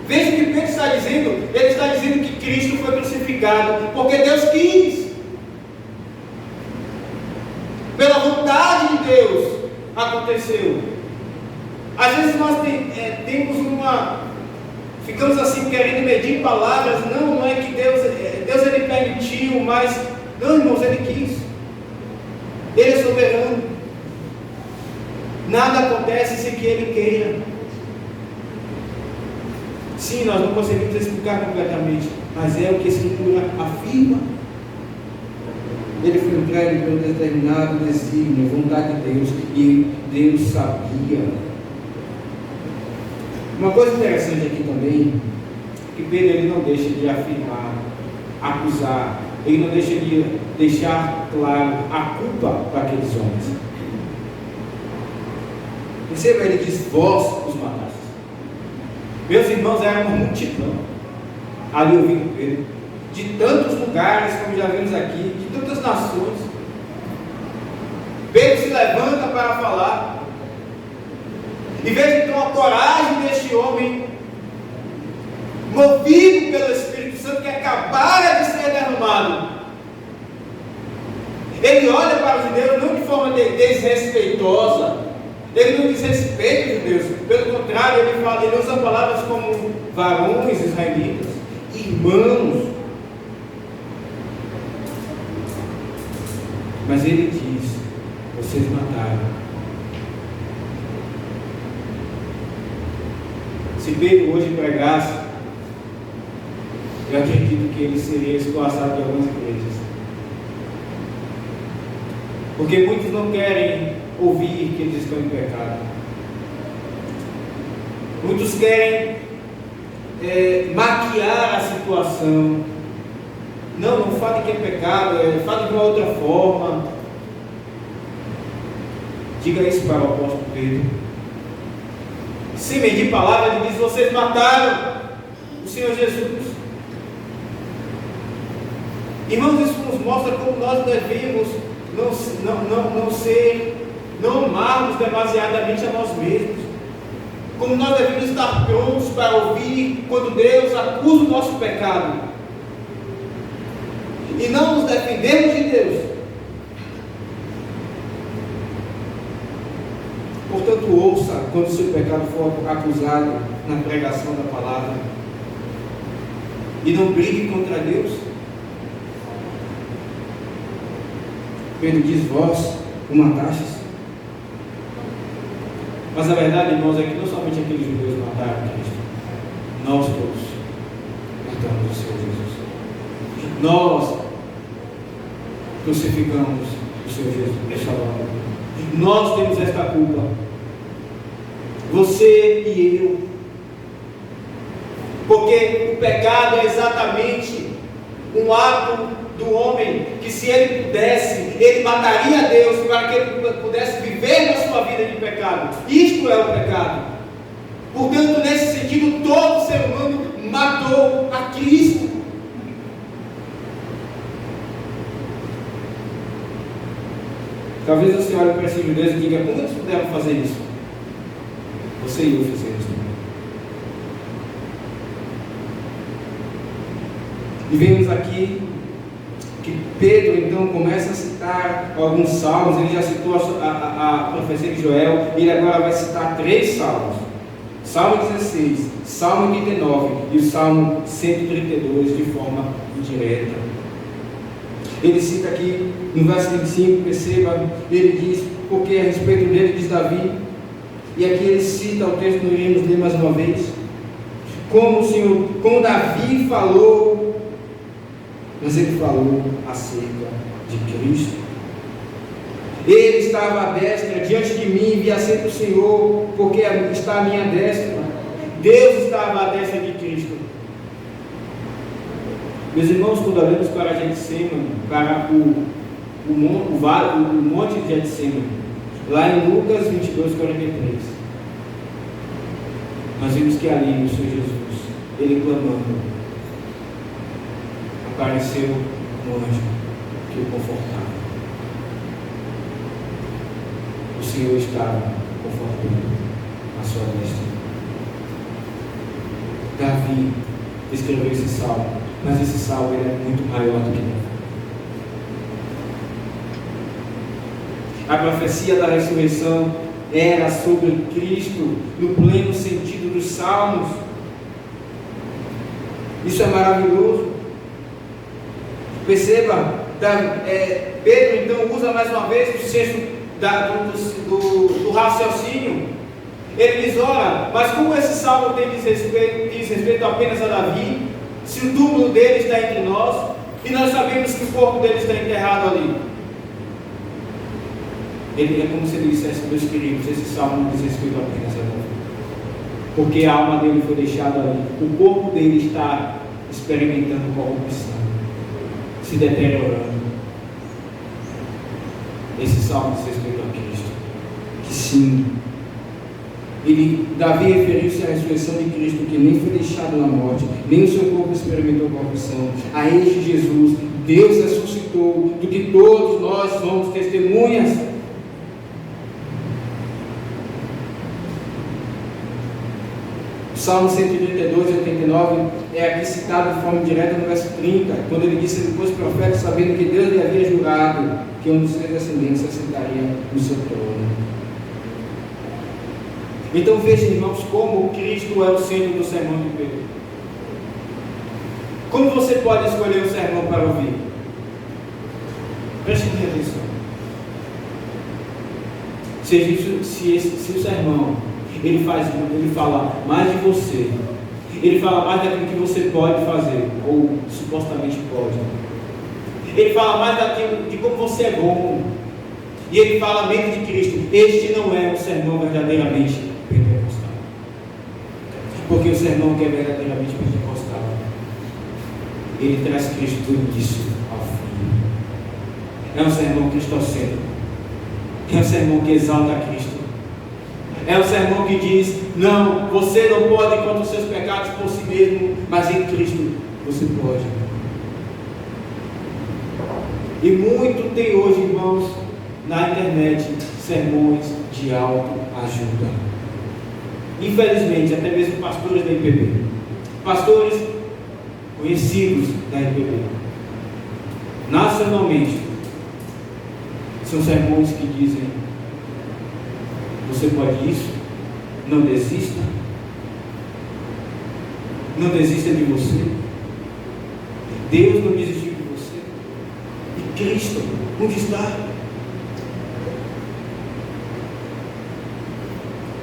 [SPEAKER 1] Veja o que Pedro está dizendo. Ele está dizendo que Cristo foi crucificado porque Deus quis. Pela vontade de Deus aconteceu. Às vezes nós ficamos assim querendo medir palavras. Não é que Deus ele permitiu, mas não, irmãos, ele quis. Ele é soberano. Nada acontece sem que ele queira. Sim, nós não conseguimos explicar completamente, mas é o que a Escritura afirma. Ele foi entregue pelo determinado desígnio, vontade de Deus, e Deus sabia. Uma coisa interessante aqui também, que Pedro ele não deixa de afirmar, acusar, ele não deixa de deixar claro a culpa para aqueles homens. Perceba, ele diz: vós os matastes. Meus irmãos, era uma multidão ali ouvindo Pedro, de tantos lugares, como já vimos aqui, de tantas nações. Pedro se levanta para falar, e veja então a coragem deste homem, movido pelo Espírito Santo, que acabara de ser derramado. Ele olha para os judeus não de forma desrespeitosa, ele não desrespeita os judeus, pelo contrário, ele usa palavras como varões israelitas, irmãos. Mas ele diz: vocês mataram. Se Pedro hoje pregasse, eu acredito que ele seria escorraçado de algumas igrejas. Porque muitos não querem ouvir que eles estão em pecado. Muitos querem maquiar a situação. Não fale que é pecado, fale de uma outra forma. Diga isso para o apóstolo Pedro. Sem medir palavras, ele diz: vocês mataram o Senhor Jesus. Irmãos, isso nos mostra como nós devemos não amarmos demasiadamente a nós mesmos. Como nós devemos estar prontos para ouvir quando Deus acusa o nosso pecado. E não nos defendemos de Deus. Portanto, ouça quando o seu pecado for acusado na pregação da palavra. E não brigue contra Deus. Pedro diz: vós o matastes. Mas a verdade, irmãos, é que não somente aqueles judeus mataram Cristo. Nós todos matamos o Senhor Jesus. Nós crucificamos o Senhor Jesus. Nós temos esta culpa. Você e eu. Porque o pecado é exatamente um ato do homem que, se ele pudesse, ele mataria a Deus para que ele pudesse viver na sua vida de pecado. Isto é o pecado. Portanto, nesse sentido, todo ser humano matou a Cristo. Talvez você olhe para esses judeus e diga: como eles puderam fazer isso? Você e eu fizemos também. E vemos aqui que Pedro então começa a citar alguns salmos. Ele já citou a profecia de Joel, e ele agora vai citar 3 salmos: Salmo 16, Salmo 89 e o Salmo 132 de forma indireta. Ele cita aqui no verso 25, perceba, ele diz: porque a respeito dele diz Davi, e aqui ele cita o texto, nós iremos ler mais uma vez, como Davi falou. Mas ele falou acerca de Cristo. Ele estava à destra diante de mim, via sempre o Senhor, porque está à minha destra. Deus estava à destra de Cristo. Meus irmãos, quando olhamos para Getsemane, para o monte de Getsemane, lá em Lucas 22, 43, nós vimos que ali o Senhor Jesus, ele clamando, apareceu um anjo que o confortava. O Senhor estava confortando a sua destra. Davi escreveu esse salmo, mas esse salmo ele é muito maior do que Davi. A profecia da ressurreição era sobre Cristo no pleno sentido dos salmos. Isso é maravilhoso. Perceba, Pedro então usa mais uma vez o senso do raciocínio. Ele diz: ora, mas como esse salmo diz respeito apenas a Davi, se o túmulo dele está entre nós, e nós sabemos que o corpo dele está enterrado ali. Ele é como se ele dissesse: meus queridos, esse salmo não diz respeito apenas a Davi, porque a alma dele foi deixada ali, o corpo dele está experimentando corrupção, se deteriorando. Esse salmo diz respeito a Cristo, que sim, Davi referiu-se à ressurreição de Cristo, que nem foi deixado na morte, nem o seu corpo experimentou corrupção. A este Jesus, Deus ressuscitou, do que todos nós somos testemunhas. Salmo 132 e 89 é aqui citado de forma direta no verso 30, quando ele disse: depois profeta, sabendo que Deus lhe havia jurado que um dos seus descendentes assentaria no seu trono. Então vejam, irmãos, como Cristo é o centro do sermão de Pedro. Como você pode escolher um sermão para ouvir? Preste atenção. Se o sermão ele fala mais de você, ele fala mais daquilo que você pode fazer, ou supostamente pode, ele fala mais daquilo de como você é bom, E ele fala a mente de Cristo: este não é um sermão verdadeiramente pentecostal. Porque o sermão que é verdadeiramente pentecostal, ele traz Cristo do início ao fim. É um sermão cristocêntrico. É um sermão que exalta Cristo. É um sermão que diz: não, você não pode contra os seus pecados por si mesmo, mas em Cristo você pode. E muito tem hoje, irmãos, na internet, sermões de autoajuda. Infelizmente, até mesmo pastores da IPB, pastores conhecidos da IPB, nacionalmente, são sermões que dizem: você pode isso, não desista, não desista de você, Deus não desistiu de você, e Cristo, onde está?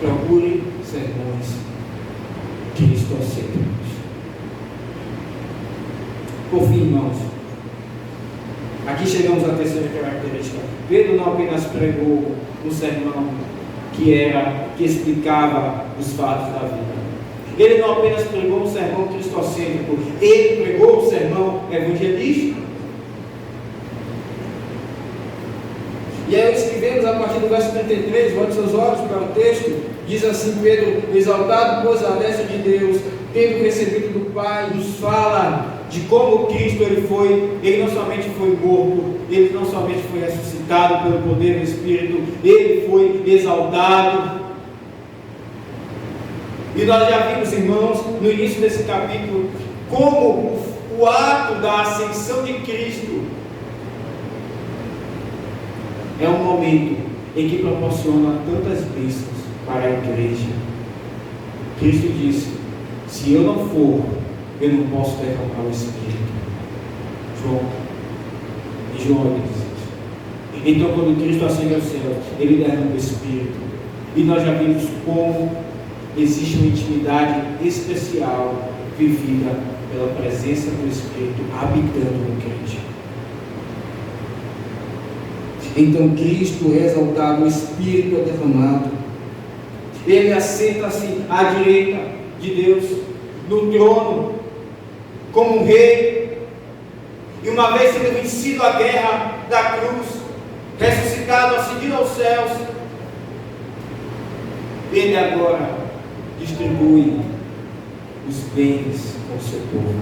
[SPEAKER 1] Procure sermões cristocêntricos. Por fim, irmãos, aqui chegamos à terceira característica. Pedro não apenas pregou um sermão que explicava os fatos da vida. Ele não apenas pregou um sermão cristocêntrico, ele pregou um sermão evangelístico. E é isso que vemos a partir do verso 33, volte seus olhos para o texto, diz assim Pedro: exaltado pois a destra de Deus, tendo recebido do Pai, nos fala de como Cristo ele não somente foi morto, ele não somente foi ressuscitado pelo poder do Espírito, ele foi exaltado. E nós já vimos, irmãos, no início desse capítulo, como o ato da ascensão de Cristo é um momento em que proporciona tantas bênçãos para a igreja. Cristo disse: se eu não for, eu não posso derramar o Espírito. João ele diz isso. Então, quando Cristo ascende ao céu, ele derrama o Espírito. E nós já vimos como existe uma intimidade especial vivida pela presença do Espírito habitando no crente. Então Cristo é exaltado, o Espírito é derramado, ele assenta-se à direita de Deus no trono como um rei, e uma vez sendo vencido a guerra da cruz, ressuscitado, ascendido aos céus, ele agora distribui os bens ao seu povo.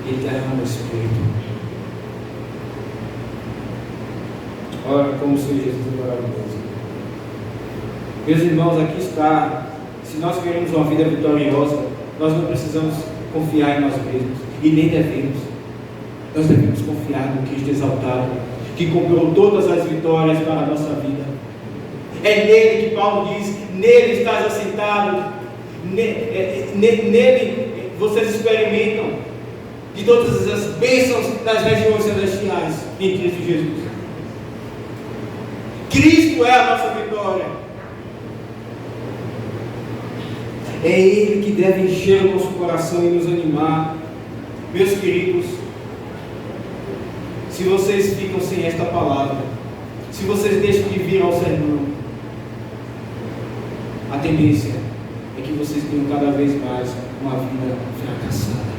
[SPEAKER 1] Ele derrama o Espírito. Ora, como o Senhor Jesus é maravilhoso. Meus irmãos, aqui está. Se nós queremos uma vida vitoriosa, nós não precisamos confiar em nós mesmos, e nem devemos. Nós devemos confiar no Cristo exaltado, que comprou todas as vitórias para a nossa vida. É nele que Paulo diz: nele estás assentado, nele vocês experimentam de todas as bênçãos das regiões celestiais em Cristo Jesus. Cristo é a nossa vitória. É Ele que deve encher o nosso coração e nos animar. Meus queridos, se vocês ficam sem esta palavra, se vocês deixam de vir ao sermão, a tendência é que vocês tenham cada vez mais uma vida fracassada.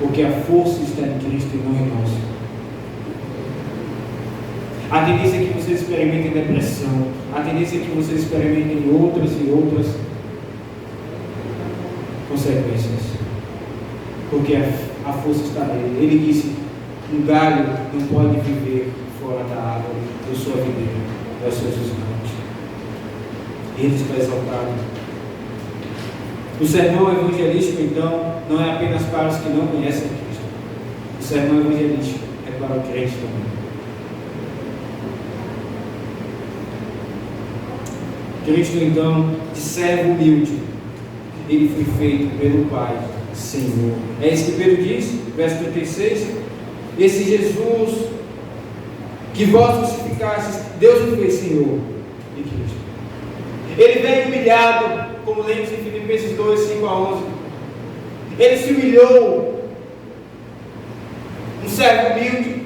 [SPEAKER 1] Porque a força está em Cristo e não em nós. A tendência é que vocês experimentem depressão. A tendência é que vocês experimentem outras e outras consequências. Porque a força está nele. Ele disse: um galho não pode viver fora da água. Eu sou a videira, eu sou os ramos. Ele está exaltado. O sermão evangelístico, então, não é apenas para os que não conhecem Cristo. O sermão evangelístico é para o crente também. Cristo, então, de servo humilde, ele foi feito pelo Pai, Senhor. É isso que Pedro diz, verso 36. Esse Jesus que vós crucificastes, Deus o fez Senhor e Cristo. Ele veio humilhado, como lemos em Filipenses 2, 5 a 11. Ele se humilhou, um servo humilde,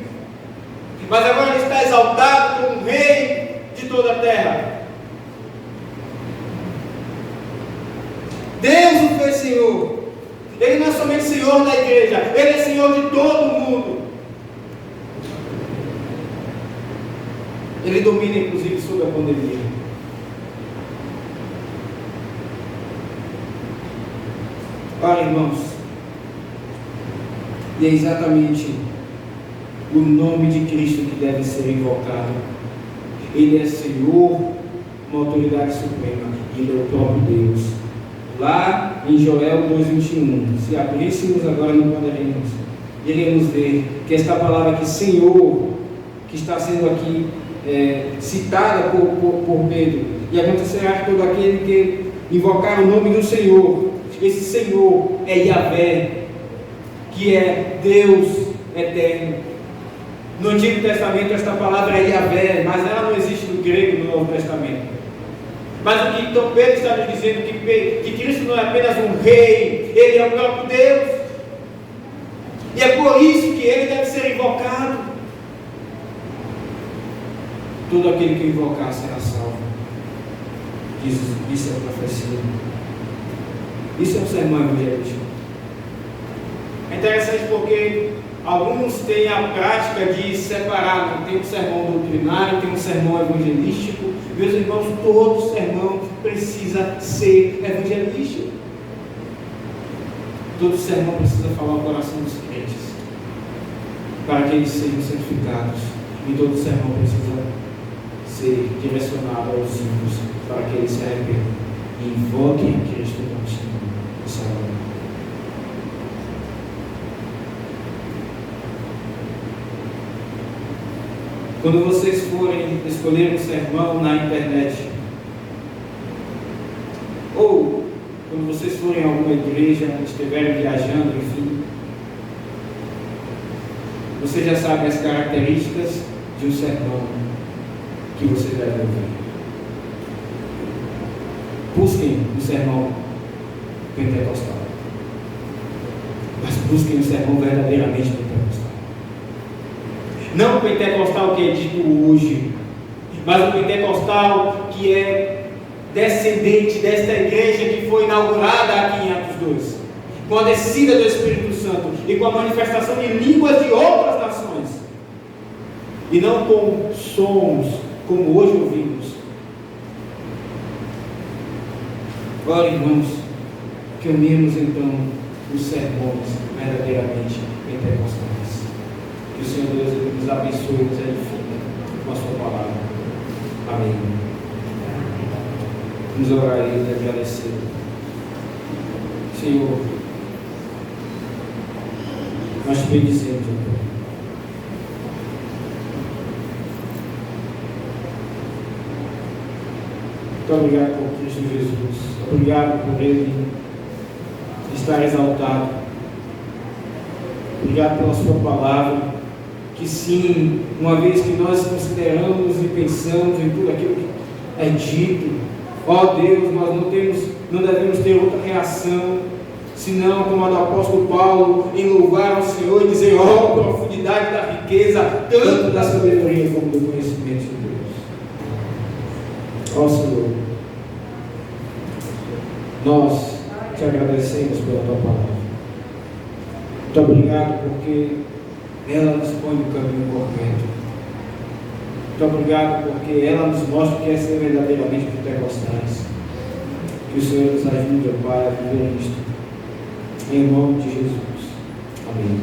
[SPEAKER 1] mas agora ele está exaltado como rei de toda a terra. Deus o fez Senhor. Ele não é somente Senhor da igreja, Ele é Senhor de todo mundo. Ele domina inclusive sobre a pandemia. Ora, irmãos, e é exatamente o nome de Cristo que deve ser invocado. Ele é Senhor, uma autoridade suprema, Ele é o próprio Deus. Lá em Joel 2,21, se abríssemos agora não poderemos, iremos ver que esta palavra aqui, Senhor, que está sendo aqui citada por Pedro, e acontecerá que todo aquele que invocar o nome do Senhor, esse Senhor é Yahvé, que é Deus eterno. No Antigo Testamento esta palavra é Yahvé, mas ela não existe no grego no Novo Testamento. Mas o que então Pedro está nos dizendo que Cristo não é apenas um rei, Ele é o próprio Deus. E é por isso que Ele deve ser invocado. Todo aquele que invocar será salvo. Isso é a profecia. Isso é um sermão evangelístico. É interessante porque alguns têm a prática de separar, tem um sermão doutrinário, tem um sermão evangelístico. Meus irmãos, todo sermão precisa ser evangelístico. Todo sermão precisa falar o coração dos crentes, para que eles sejam santificados. E todo sermão precisa ser direcionado aos ímpios, para que eles se arrependam e invoquem a Cristo como Senhor e Salvador. Quando vocês forem escolher um sermão na internet, ou quando vocês forem a alguma igreja, estiverem viajando, enfim, vocês já sabem as características de um sermão que vocês devem ouvir. Busquem o sermão pentecostal, mas busquem o sermão verdadeiramente pentecostal. Não o pentecostal que é dito hoje, mas o pentecostal que é descendente desta igreja que foi inaugurada aqui em Atos 2, com a descida do Espírito Santo e com a manifestação de línguas de outras nações, e não com sons como hoje ouvimos. Ora, irmãos, que amemos então os sermões verdadeiramente pentecostais. Que o Senhor Deus nos abençoe e nos edifique com a sua palavra. Amém. Vamos orar e agradecer. Senhor, nós te bendizemos, muito obrigado por Cristo Jesus. Obrigado por Ele estar exaltado. Obrigado pela sua palavra. Que sim, uma vez que nós consideramos e pensamos em tudo aquilo que é dito, ó Deus, nós não devemos ter outra reação, senão como a do apóstolo Paulo, em louvar ao Senhor e dizer, ó, profundidade da riqueza, tanto da sabedoria como do conhecimento de Deus. Ó Senhor, nós te agradecemos pela tua palavra. Muito obrigado porque ela nos põe no caminho correto. Muito obrigado porque ela nos mostra o que é ser verdadeiramente pentecostais. Que o Senhor nos ajude, ó Pai, a viver isto. Em nome de Jesus. Amém.